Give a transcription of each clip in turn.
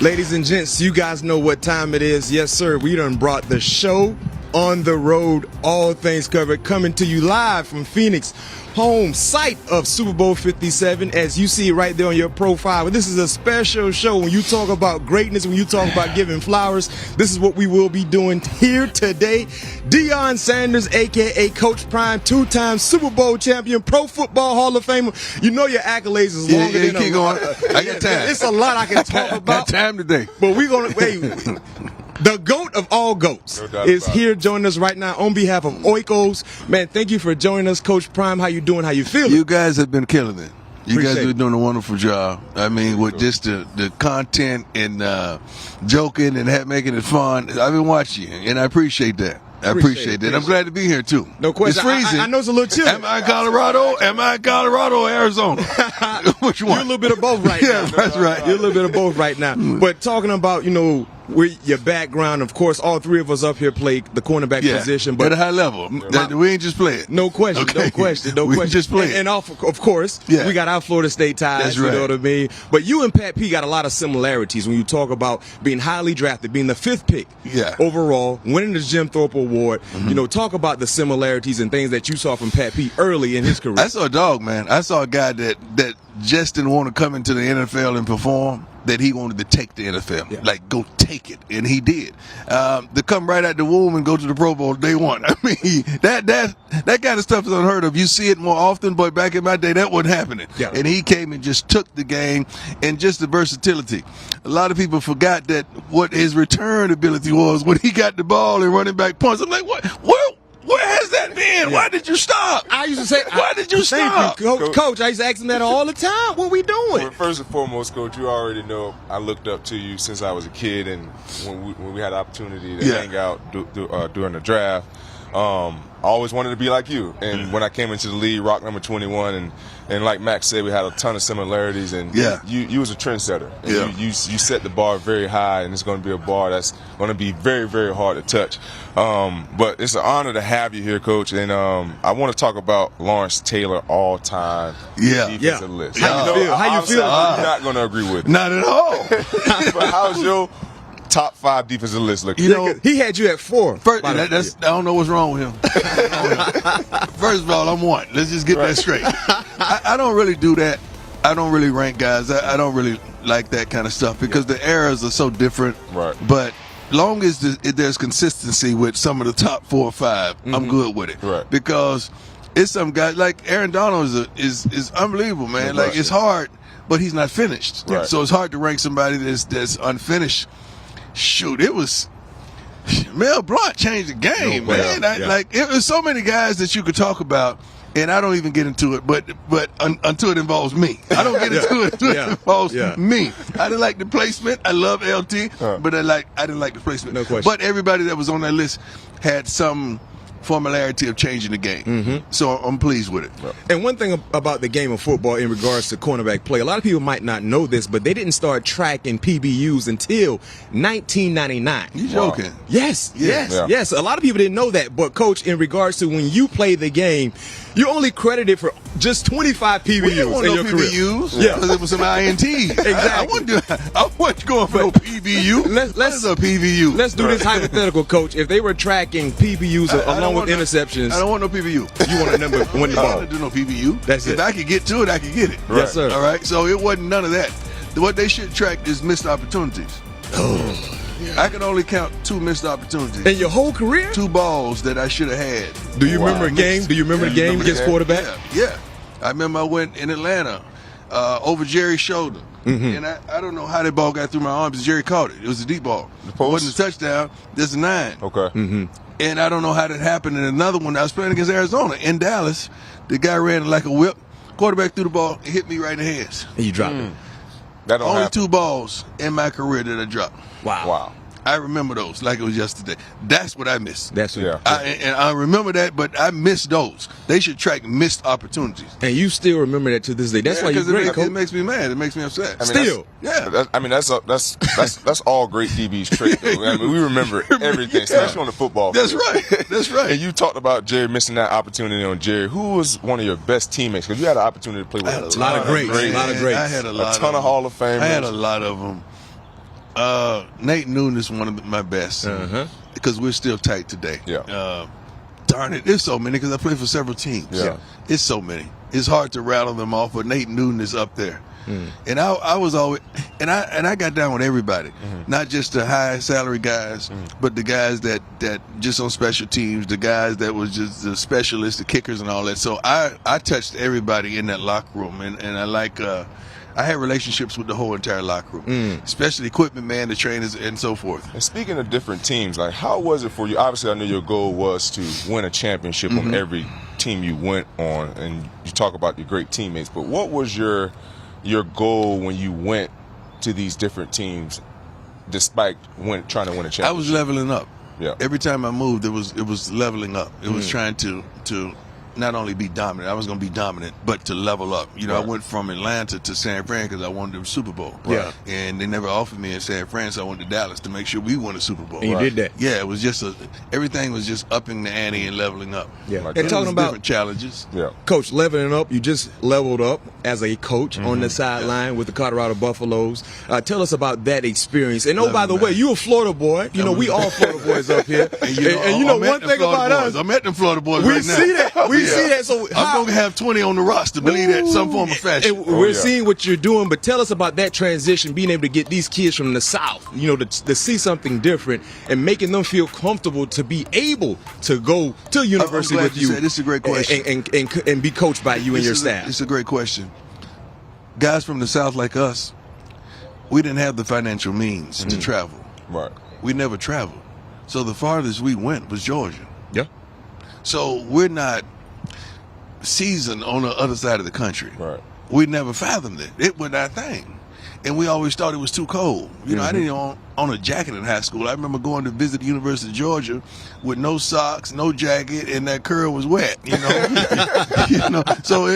Ladies and gents, you guys know what time it is. Yes, sir. We done brought the show on the road, all things covered, coming to you live from Phoenix, home site of Super Bowl 57, as you see right there on your profile. This is a special show. When you talk about greatness, when you talk about giving flowers, this is what we will be doing here today. Deion Sanders, a.k.a. Coach Prime, two-time Super Bowl champion, Pro Football Hall of Famer. You know your accolades is longer than keep going. I got time. It's a lot I can talk about. Got time today. But we're going to wait. The GOAT of all GOATs is here joining us right now on behalf of Oikos. Man, thank you for joining us, Coach Prime. How you doing? How you feeling? You guys have been killing it. You Appreciate guys have been it. doing a wonderful job. I mean, with just the content and joking and making it fun. I've been watching you, and I appreciate that. I appreciate that. I'm glad to be here, too. No question. It's freezing. I know it's a little chilly. Am I in Colorado? Am I in Colorado or Arizona? Which one? You're a little bit of both right now. Yeah, that's right. You're a little bit of both right now. But talking about, with your background, of course, all three of us up here play the cornerback position. But at a high level. We ain't just play it. No question. Okay. No question. We just play it. And of course, we got our Florida State ties. That's right. You know what I mean? But you and Pat P got a lot of similarities when you talk about being highly drafted, being the 5th pick overall, winning the Jim Thorpe Award. Talk about the similarities and things that you saw from Pat P early in his career. I saw a dog, man. I saw a guy that just didn't want to come into the NFL and perform, that he wanted to take the NFL. Yeah. Like, go take it. And he did. To come right out the womb and go to the Pro Bowl day one. I mean, that kind of stuff is unheard of. You see it more often, but back in my day, that wasn't happening. Yeah. And he came and just took the game and just the versatility. A lot of people forgot that what his return ability was when he got the ball and running back punts. I'm like, what? Where has that been? Yeah. Why did you stop? I used to say, why did you stop? Thank you, Coach. I used to ask him that all the time. What we doing? Well, first and foremost, Coach, you already know I looked up to you since I was a kid, and when we had the opportunity to hang out during the draft, I always wanted to be like you. And when I came into the league, rock number 21, and like Mac said, we had a ton of similarities. And you was a trendsetter. And you set the bar very high, and it's going to be a bar that's going to be very, very hard to touch. But it's an honor to have you here, Coach. And I want to talk about Lawrence Taylor all-time defensive list. How you feel? I'm not going to agree with it. Not at all. But how's your top 5 defensive list looking? He had you at 4. First, I don't know what's wrong with him. First of all, I'm 1. Let's just get that straight. I don't really do that. I don't really rank guys. I don't really like that kind of stuff because the eras are so different. Right. But long as there's consistency with some of the top 4 or 5, I'm good with it. Right. Because it's some guys like Aaron Donald is unbelievable, man. Like, it's hard, but he's not finished. Right. So it's hard to rank somebody that's unfinished. Shoot, it was Mel Blount changed the game, man. It was so many guys that you could talk about, and I don't even get into it, but until it involves me. I don't get into it until it involves me. I didn't like the placement. I love LT, but I didn't like the placement. No question. But everybody that was on that list had some formularity of changing the game. So I'm pleased with it. And one thing about the game of football in regards to cornerback play, a lot of people might not know this, but they didn't start tracking PBUs until 1999. You joking? Yes. A lot of people didn't know that. But, Coach, in regards to when you play the game, you're only credited for just 25 PBUs in your career. PBUs? Yeah, because it was some INTs. Exactly. I wasn't going for no PBU. What is a PBU? Let's do this hypothetical, Coach. If they were tracking PBUs along with interceptions, I don't want no PBU. You want a number win the I ball. don't want to do no PBU. That's it. If I could get to it, I could get it. Yes, sir. All right. So it wasn't none of that. What they should track is missed opportunities. I can only count 2 missed opportunities. In your whole career? 2 balls that I should have had. Do you remember a game? Do you remember the game against quarterback? Yeah. I remember I went in Atlanta over Jerry's shoulder. And I don't know how that ball got through my arms. Jerry caught it. It was a deep ball. It wasn't a touchdown. There's a 9. Okay. And I don't know how that happened. And another one, I was playing against Arizona in Dallas. The guy ran like a whip. Quarterback threw the ball, it hit me right in the hands. And you dropped it. That don't Only happen. 2 balls in my career that I dropped. Wow. I remember those like it was yesterday. That's what I missed. That's what. And I remember that, but I missed those. They should track missed opportunities. And you still remember that to this day. That's why you're great, Coach. It makes me mad. It makes me upset. I mean, that's all great DB's trait. Though. I mean, we remember everything, especially on the football field. That's right. And you talked about Jerry missing that opportunity on Jerry. Who was one of your best teammates? Because you had an opportunity to play with a lot of greats. I had a lot ton of Hall of Famers. I had a lot of them. Nate Newton is one of my best because we're still tight today. Yeah. Darn it, there's so many because I play for several teams. Yeah. It's so many. It's hard to rattle them off, but Nate Newton is up there. And I was always, and I got down with everybody, not just the high salary guys, but the guys that just on special teams, the guys that was just the specialists, the kickers and all that. So I touched everybody in that locker room, and I like, I had relationships with the whole entire locker room, especially equipment man, the trainers, and so forth. And speaking of different teams, like how was it for you? Obviously, I know your goal was to win a championship on every team you went on, and you talk about your great teammates. But what was your goal when you went to these different teams, despite trying to win a championship? I was leveling up. Yeah. Every time I moved, it was leveling up. It was trying to not only be dominant, I was going to be dominant, but to level up. You know, Right. I went from Atlanta to San Fran because I wanted the Super Bowl. Yeah. And they never offered me in San Fran, so I went to Dallas to make sure we won the Super Bowl. And you did that. Yeah, it was just everything was just upping the ante and leveling up. Yeah. Like And that. talking It was about different challenges. Yeah. Coach, leveling up, you just leveled up as a coach on the sideline with the Colorado Buffaloes. Tell us about that experience. And by the way, you a Florida boy. You know, we all Florida boys up here. And you know I'm at one the thing Florida about boys. us, I'm at the Florida boys we right now. see that. We see that. So I'm going to have 20 on the roster, believe that, some form of fashion. And we're yeah. seeing what you're doing, but tell us about that transition, being able to get these kids from the South, you know, to see something different and making them feel comfortable to be able to go to university glad with you you. said this is a great question. And be coached by you and your staff. It's a great question. Guys from the South like us, we didn't have the financial means to travel. Right. We never traveled. So the farthest we went was Georgia. Yeah. So we're not seasoned on the other side of the country. Right. We never fathomed it. It was our thing. And we always thought it was too cold. You know, I didn't even own a jacket in high school. I remember going to visit the University of Georgia with no socks, no jacket, and that curl was wet, you know. You know, so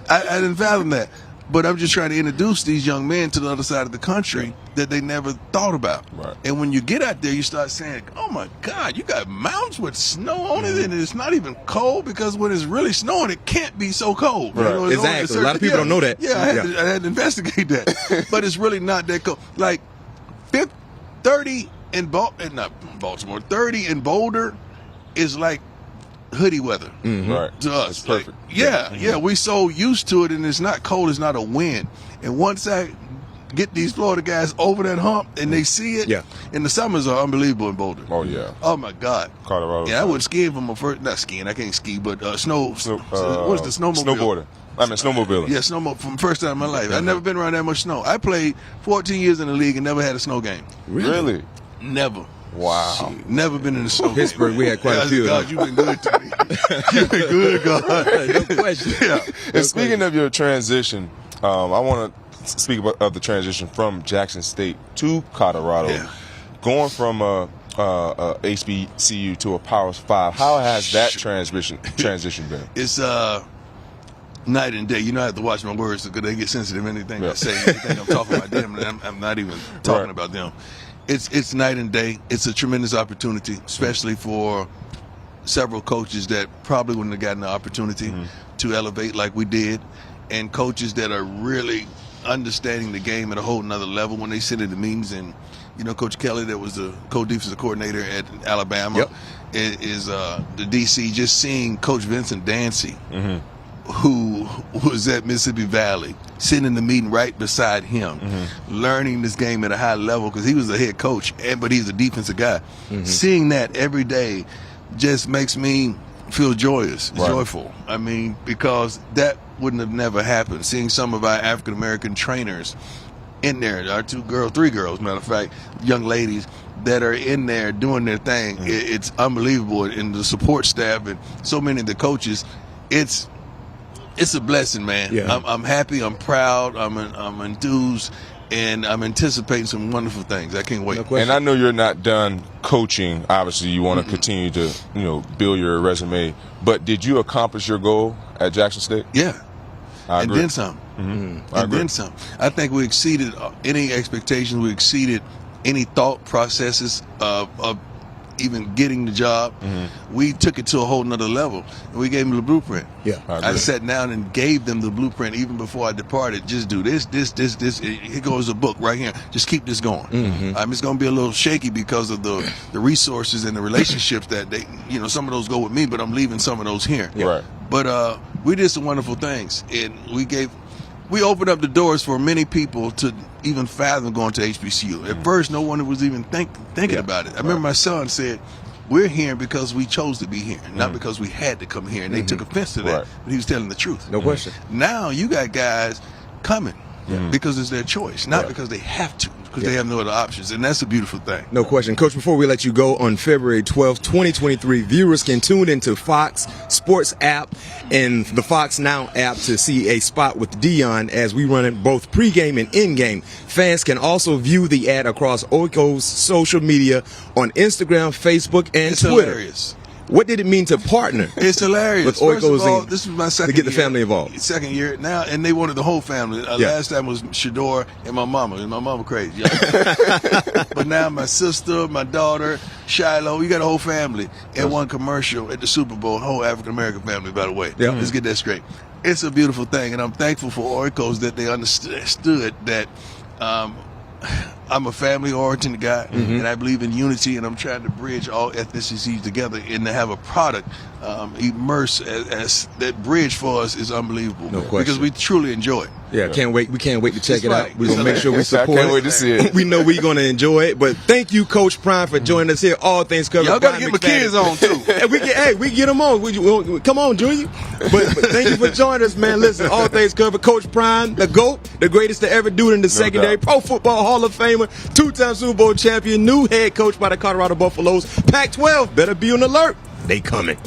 I didn't fathom that. But I'm just trying to introduce these young men to the other side of the country that they never thought about. Right. And when you get out there, you start saying, oh, my God, you got mountains with snow on it, and it's not even cold, because when it's really snowing, it can't be so cold. Right. You know, it's only Exactly. A lot of people don't know that. Yeah, I had to investigate that. But it's really not that cold. Like 30 in not Baltimore, 30 in Boulder is like hoodie weather Right. to us. It's perfect. Yeah, we so used to it, and it's not cold, it's not a wind. And once I get these Florida guys over that hump and they see it, and the summers are unbelievable in Boulder. Oh yeah. Oh my God. Colorado. Yeah, I went skiing for my first, not skiing, I can't ski, but what is the snowmobile? Snowboarding. I mean snowmobiling. Yeah, snowmobile from the first time in my life. I've never been around that much snow. I played 14 years in the league and never had a snow game. Really? Never. Wow. Never been in the snow. Pittsburgh, we had quite a few. God, you've been good to me. You've been good, God. No question. Yeah. And speaking of your transition, I want to speak of the transition from Jackson State to Colorado. Yeah. Going from a HBCU to a Power 5, how has that transition been? It's night and day. You know, I have to watch my words because they get sensitive. Anything I say, you think I'm talking about them, and I'm not even talking about them. It's night and day. It's a tremendous opportunity, especially for several coaches that probably wouldn't have gotten the opportunity to elevate like we did, and coaches that are really understanding the game at a whole nother level when they sit in the meetings. And you know, Coach Kelly, that was the co-defensive coordinator at Alabama, is the DC. Just seeing Coach Vincent Dancy, who was at Mississippi Valley, sitting in the meeting right beside him, learning this game at a high level because he was the head coach, but he's a defensive guy. Seeing that every day just makes me feel joyful. I mean, because that wouldn't have never happened. Seeing some of our African American trainers in there, our three girls, matter of fact, young ladies that are in there doing their thing, it's unbelievable. And the support staff and so many of the coaches, it's a blessing, man. Yeah. I'm happy. I'm proud. I'm enthused, and I'm anticipating some wonderful things. I can't wait. No question. And I know you're not done coaching. Obviously, you want to continue to build your resume. But did you accomplish your goal at Jackson State? Yeah, I and agree. then some. I agree. Then some. I think we exceeded any expectations. We exceeded any thought processes of even getting the job, we took it to a whole nother level, and we gave them the blueprint. Yeah, I sat down and gave them the blueprint even before I departed. Just do this. Here goes a book right here. Just keep this going. It's going to be a little shaky because of the resources and the relationships that they, some of those go with me, but I'm leaving some of those here. Yeah. Right. But we did some wonderful things, and we opened up the doors for many people to even fathom going to HBCU. At first, no one was even thinking about it. I remember my son said, "We're here because we chose to be here, not because we had to come here." And they took offense to that, but he was telling the truth. No question. Now you got guys coming because it's their choice, not because they have to, because they have no other options, and that's a beautiful thing. No question. Coach, before we let you go, on February 12th, 2023, viewers can tune into Fox Sports app and the Fox Now app to see a spot with Deion as we run it both pregame and in-game. Fans can also view the ad across Oiko's social media on Instagram, Facebook, and Twitter. Hilarious. What did it mean to partner? It's hilarious. With First of all, Oiko's this was my second to get the year, family involved. Second year now, and they wanted the whole family. Last time was Shador and my mama. And my mama crazy. But now my sister, my daughter, Shiloh, we got a whole family in one commercial at the Super Bowl. Whole African American family, by the way. Yeah. Let's get that straight. It's a beautiful thing, and I'm thankful for Oikos that they understood that. I'm a family-oriented guy, and I believe in unity, and I'm trying to bridge all ethnicities together and to have a product immerse as that bridge for us is unbelievable. No question. Because we truly enjoy it. Yeah, can't wait. We can't wait to check It's it right. out. We're going to make sure we I support can't wait it. to see it. We know we're going to enjoy it. But thank you, Coach Prime, for joining us here. All things covered. Y'all got to get my kids on, too. we get them on. Come on, Junior. But thank you for joining us, man. Listen, all things covered. Coach Prime, the GOAT, the greatest to ever do it in the secondary. doubt. Pro Football Hall of Famer, 2-time Super Bowl champion, new head coach by the Colorado Buffaloes. Pac-12, better be on alert. They coming.